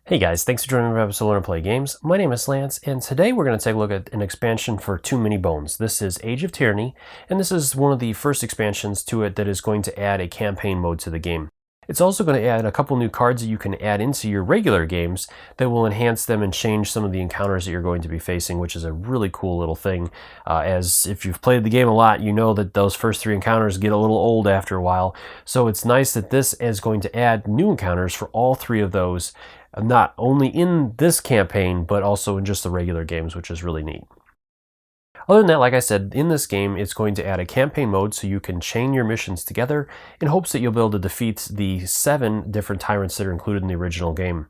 Hey guys, thanks for joining me for episode Learn and Play Games. My name is Lance, and today we're going to take a look at an expansion for Too Many Bones. This is Age of Tyranny, and this is one of the first expansions to it that is going to add a campaign mode to the game. It's also going to add a couple new cards that you can add into your regular games that will enhance them and change some of the encounters that you're going to be facing, which is a really cool little thing. As if you've played the game a lot, you know that those first three encounters get a little old after a while. So it's nice that this is going to add new encounters for all three of those, not only in this campaign, but also in just the regular games, which is really neat. Other than that, like I said, in this game, it's going to add a campaign mode so you can chain your missions together in hopes that you'll be able to defeat the 7 different tyrants that are included in the original game.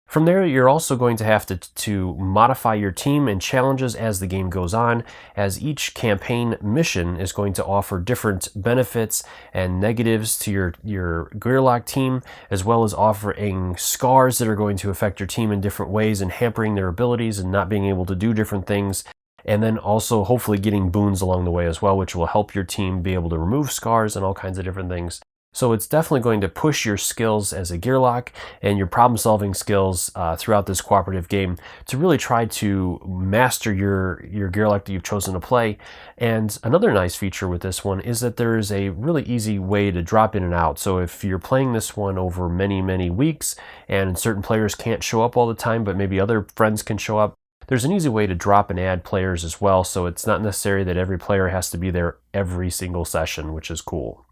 From there, you're also going to have to modify your team and challenges as the game goes on, as each campaign mission is going to offer different benefits and negatives to your Gearloc team, as well as offering scars that are going to affect your team in different ways and hampering their abilities and not being able to do different things. And then also hopefully getting boons along the way as well, which will help your team be able to remove scars and all kinds of different things. So it's definitely going to push your skills as a Gearloc and your problem-solving skills throughout this cooperative game to really try to master your Gearloc that you've chosen to play. And another nice feature with this one is that there is a really easy way to drop in and out. So if you're playing this one over many weeks and certain players can't show up all the time, but maybe other friends can show up, there's an easy way to drop and add players as well, so it's not necessary that every player has to be there every single session, which is cool.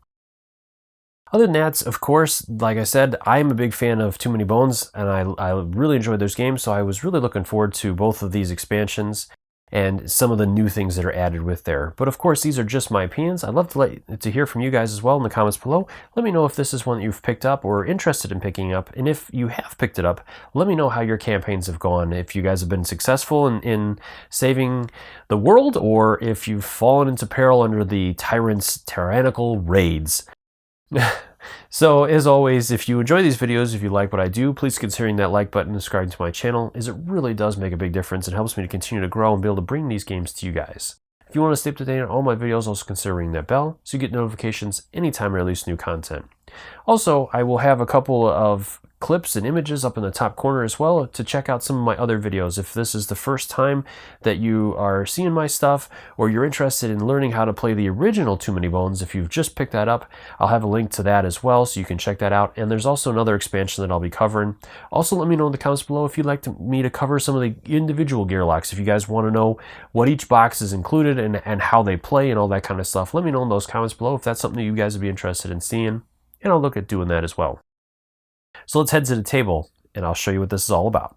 Other than that, of course, like I said, I'm a big fan of Too Many Bones, and I really enjoyed those games, so I was really looking forward to both of these expansions and some of the new things that are added with there. But of course, these are just my opinions. I'd love to hear from you guys as well in the comments below. Let me know if this is one that you've picked up or interested in picking up. And if you have picked it up, let me know how your campaigns have gone. If you guys have been successful in saving the world, or if you've fallen into peril under the Tyrants' tyrannical raids. So, as always, if you enjoy these videos, if you like what I do, please consider hitting that like button and subscribing to my channel, as it really does make a big difference and helps me to continue to grow and be able to bring these games to you guys. If you want to stay up to date on all my videos, also consider ringing that bell so you get notifications anytime I release new content. Also, I will have a couple of clips and images up in the top corner as well to check out some of my other videos. If this is the first time that you are seeing my stuff, or you're interested in learning how to play the original Too Many Bones, if you've just picked that up, I'll have a link to that as well, so you can check that out. And there's also another expansion that I'll be covering. Also, let me know in the comments below if you'd like me to cover some of the individual Gearlocs. If you guys want to know what each box is included and how they play and all that kind of stuff, let me know in those comments below if that's something that you guys would be interested in seeing, and I'll look at doing that as well. So let's head to the table, and I'll show you what this is all about.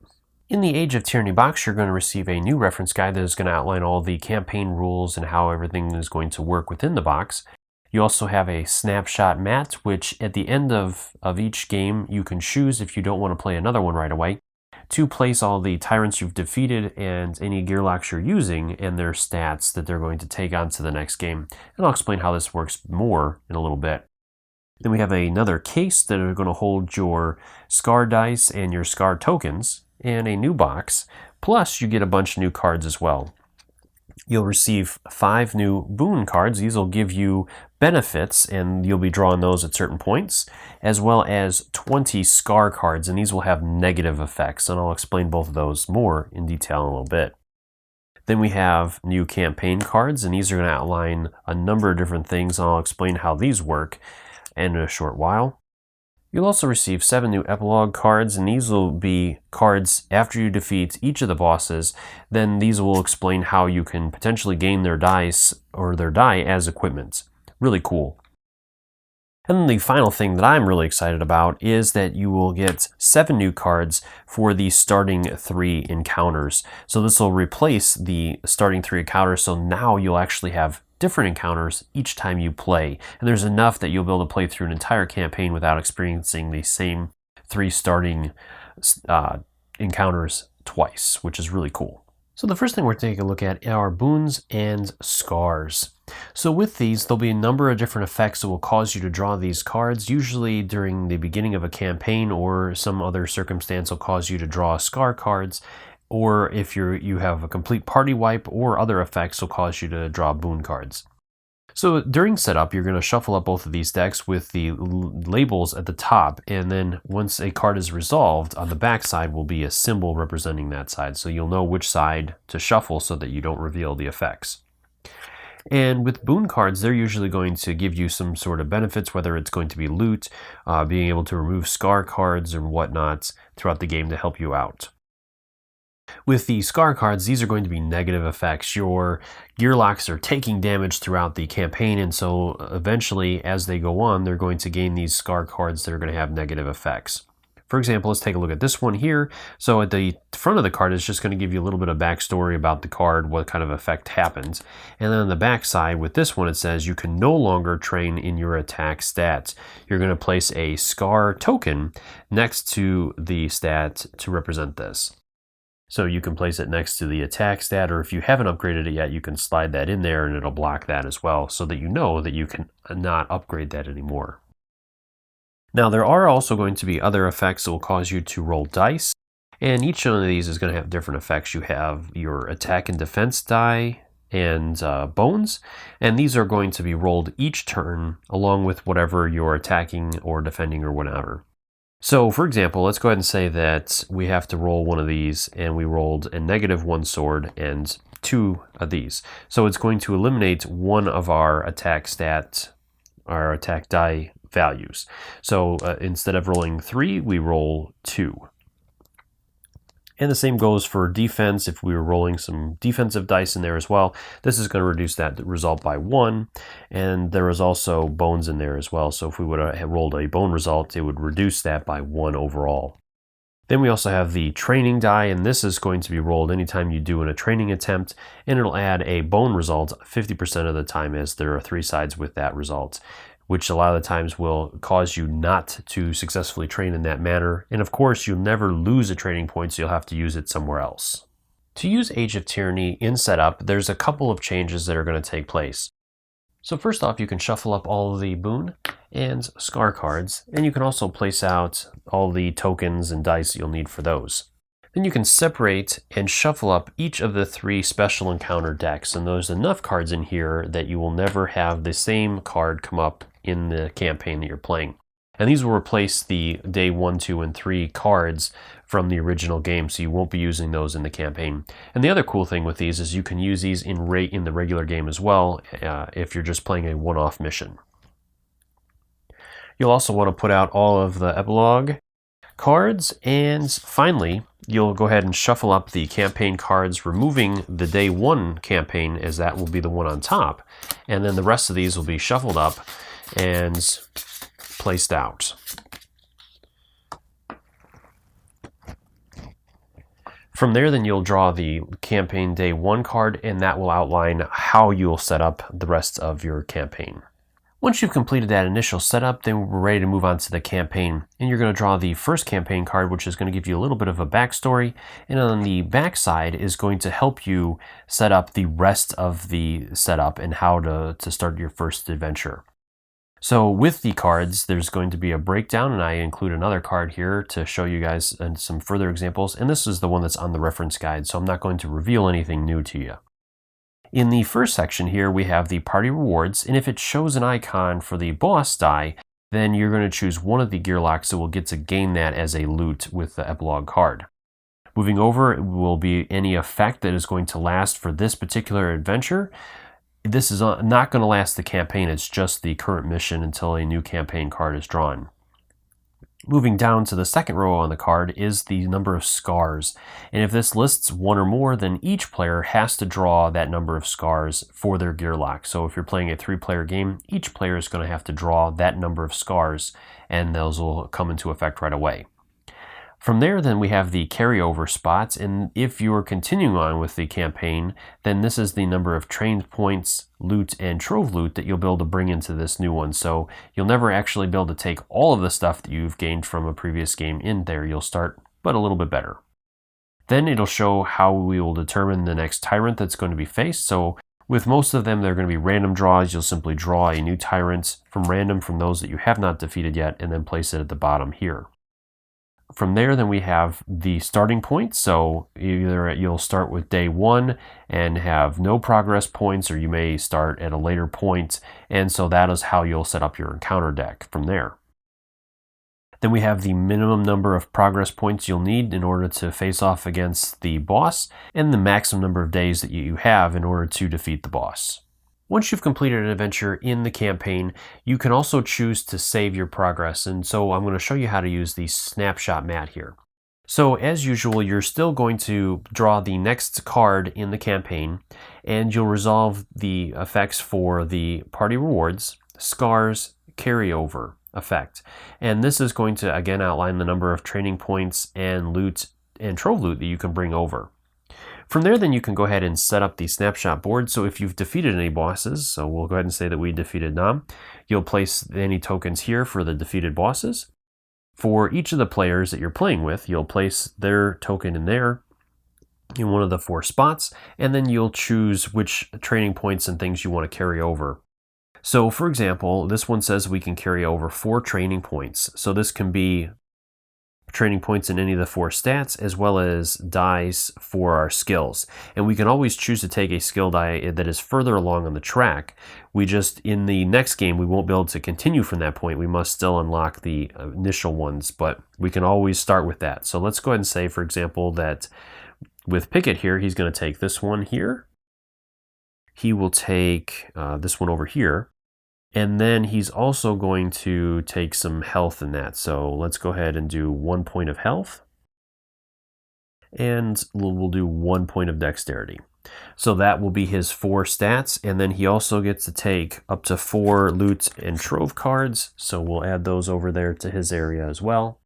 In the Age of Tyranny box, you're going to receive a new reference guide that is going to outline all the campaign rules and how everything is going to work within the box. You also have a snapshot mat, which at the end of each game, you can choose, if you don't want to play another one right away, to place all the tyrants you've defeated and any Gearlocs you're using and their stats that they're going to take on to the next game. And I'll explain how this works more in a little bit. Then we have another case that are going to hold your scar dice and your scar tokens, and a new box, plus you get a bunch of new cards as well. You'll receive 5 new Boon Cards. These will give you benefits, and you'll be drawing those at certain points, as well as 20 scar cards, and these will have negative effects, and I'll explain both of those more in detail in a little bit. Then we have new campaign cards, and these are going to outline a number of different things, and I'll explain how these work in a short while. You'll also receive 7 new epilogue cards, and these will be cards after you defeat each of the bosses. Then these will explain how you can potentially gain their dice or their die as equipment. Really cool. And then the final thing that I'm really excited about is that you will get 7 new cards for the starting 3 encounters. So this will replace the starting 3 encounters, so now you'll actually have different encounters each time you play. And there's enough that you'll be able to play through an entire campaign without experiencing the same 3 starting encounters twice, which is really cool. So the first thing we're taking a look at are boons and scars. So with these, there'll be a number of different effects that will cause you to draw these cards. Usually during the beginning of a campaign or some other circumstance will cause you to draw scar cards. Or if you have a complete party wipe or other effects will cause you to draw boon cards. So during setup, you're going to shuffle up both of these decks with the labels at the top, and then once a card is resolved, on the back side will be a symbol representing that side, so you'll know which side to shuffle so that you don't reveal the effects. And with Boon cards, they're usually going to give you some sort of benefits, whether it's going to be loot, being able to remove scar cards and whatnot throughout the game to help you out. With the scar cards, these are going to be negative effects. Your Gearlocs are taking damage throughout the campaign, and so eventually, as they go on, they're going to gain these scar cards that are going to have negative effects. For example, let's take a look at this one here. So at the front of the card, it's just going to give you a little bit of backstory about the card, what kind of effect happens. And then on the back side, with this one, it says you can no longer train in your attack stats. You're going to place a scar token next to the stat to represent this. So you can place it next to the attack stat, or if you haven't upgraded it yet, you can slide that in there and it'll block that as well, so that you know that you can not upgrade that anymore. Now there are also going to be other effects that will cause you to roll dice, and each one of these is going to have different effects. You have your attack and defense die and bones, and these are going to be rolled each turn along with whatever you're attacking or defending or whatever. So for example, let's go ahead and say that we have to roll one of these, and we rolled a -1 sword and 2 of these. So it's going to eliminate one of our attack stat, our attack die values. So instead of rolling 3, we roll 2. And the same goes for defense. If we were rolling some defensive dice in there as well, this is going to reduce that result by 1. And there is also bones in there as well. So if we would have rolled a bone result, it would reduce that by 1 overall. Then we also have the training die, and this is going to be rolled anytime you do in a training attempt, and it'll add a bone result 50% of the time, as there are 3 sides with that result, which a lot of the times will cause you not to successfully train in that manner. And of course, you'll never lose a training point, so you'll have to use it somewhere else. To use Age of Tyranny in setup, there's a couple of changes that are going to take place. So first off, you can shuffle up all of the Boon and Scar cards, and you can also place out all the tokens and dice you'll need for those. Then you can separate and shuffle up each of the 3 special encounter decks, and there's enough cards in here that you will never have the same card come up in the campaign that you're playing. And these will replace the day 1, 2, and 3 cards from the original game, so you won't be using those in the campaign. And the other cool thing with these is you can use these in the regular game as well, if you're just playing a one-off mission. You'll also want to put out all of the epilogue cards, and finally, you'll go ahead and shuffle up the campaign cards, removing the day 1 campaign, as that will be the one on top, and then the rest of these will be shuffled up and placed out. From there, then you'll draw the campaign day 1 card, and that will outline how you'll set up the rest of your campaign. Once you've completed that initial setup, then we're ready to move on to the campaign. And you're going to draw the first campaign card, which is going to give you a little bit of a backstory. And on the back side is going to help you set up the rest of the setup and how to start your first adventure. So with the cards, there's going to be a breakdown, and I include another card here to show you guys some further examples. And this is the one that's on the reference guide, so I'm not going to reveal anything new to you. In the first section here, we have the party rewards, and if it shows an icon for the boss die, then you're going to choose one of the Gearlocs that will get to gain that as a loot with the epilogue card. Moving over will be any effect that is going to last for this particular adventure. This is not going to last the campaign, it's just the current mission until a new campaign card is drawn. Moving down to the second row on the card is the number of scars, and if this lists 1 or more, then each player has to draw that number of scars for their Gearloc. So if you're playing a 3-player game, each player is going to have to draw that number of scars, and those will come into effect right away. From there, then we have the carryover spots, and if you're continuing on with the campaign, then this is the number of trained points, loot, and trove loot that you'll be able to bring into this new one. So you'll never actually be able to take all of the stuff that you've gained from a previous game in there. You'll start, but a little bit better. Then it'll show how we will determine the next tyrant that's going to be faced. So with most of them, they're going to be random draws. You'll simply draw a new tyrant from random from those that you have not defeated yet, and then place it at the bottom here. From there, then we have the starting point. So either you'll start with day 1 and have no progress points, or you may start at a later point. And so that is how you'll set up your encounter deck from there. Then we have the minimum number of progress points you'll need in order to face off against the boss, and the maximum number of days that you have in order to defeat the boss. Once you've completed an adventure in the campaign, you can also choose to save your progress, and so I'm going to show you how to use the snapshot mat here. So as usual, you're still going to draw the next card in the campaign, and you'll resolve the effects for the party rewards, scars, carryover effect. And this is going to again outline the number of training points and loot and trove loot that you can bring over. From there, then you can go ahead and set up the snapshot board. So if you've defeated any bosses, so we'll go ahead and say that we defeated Nam, you'll place any tokens here for the defeated bosses. For each of the players that you're playing with, you'll place their token in there in one of the 4 spots, and then you'll choose which training points and things you want to carry over. So for example, this one says we can carry over 4 training points. So this can be training points in any of the 4 stats, as well as dice for our skills. And we can always choose to take a skill die that is further along on the track. We just, in the next game, we won't be able to continue from that point. We must still unlock the initial ones, but we can always start with that. So let's go ahead and say, for example, that with Pickett here, he's going to take this one here. He will take this one over here. And then he's also going to take some health in that. So let's go ahead and do 1 point of health. And we'll do 1 point of dexterity. So that will be his 4 stats. And then he also gets to take up to 4 loot and trove cards. So we'll add those over there to his area as well.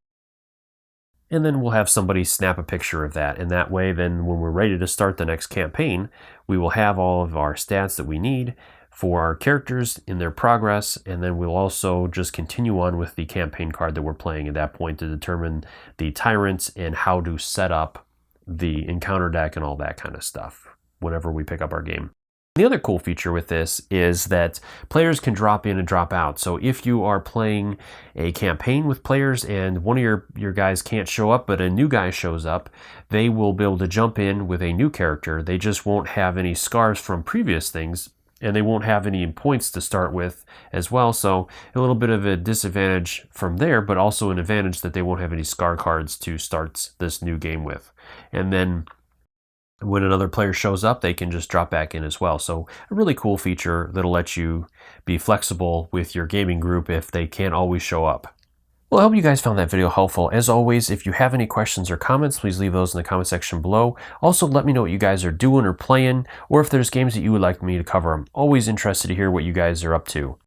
And then we'll have somebody snap a picture of that. And that way, then when we're ready to start the next campaign, we will have all of our stats that we need for our characters in their progress, and then we'll also just continue on with the campaign card that we're playing at that point to determine the Tyrants and how to set up the encounter deck and all that kind of stuff whenever we pick up our game. The other cool feature with this is that players can drop in and drop out. So if you are playing a campaign with players and one of your guys can't show up, but a new guy shows up, they will be able to jump in with a new character. They just won't have any scars from previous things, and they won't have any points to start with as well. So a little bit of a disadvantage from there, but also an advantage that they won't have any scar cards to start this new game with. And then when another player shows up, they can just drop back in as well. So a really cool feature that'll let you be flexible with your gaming group if they can't always show up. Well, I hope you guys found that video helpful. As always, if you have any questions or comments, please leave those in the comment section below. Also, let me know what you guys are doing or playing, or if there's games that you would like me to cover. I'm always interested to hear what you guys are up to.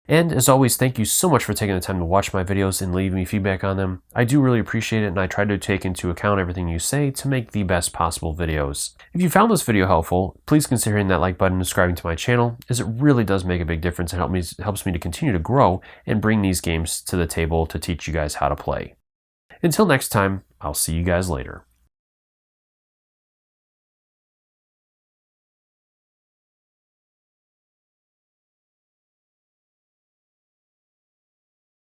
And as always, thank you so much for taking the time to watch my videos and leave me feedback on them. I do really appreciate it, and I try to take into account everything you say to make the best possible videos. If you found this video helpful, please consider hitting that like button and subscribing to my channel, as it really does make a big difference and helps me to continue to grow and bring these games to the table to teach you guys how to play. Until next time, I'll see you guys later.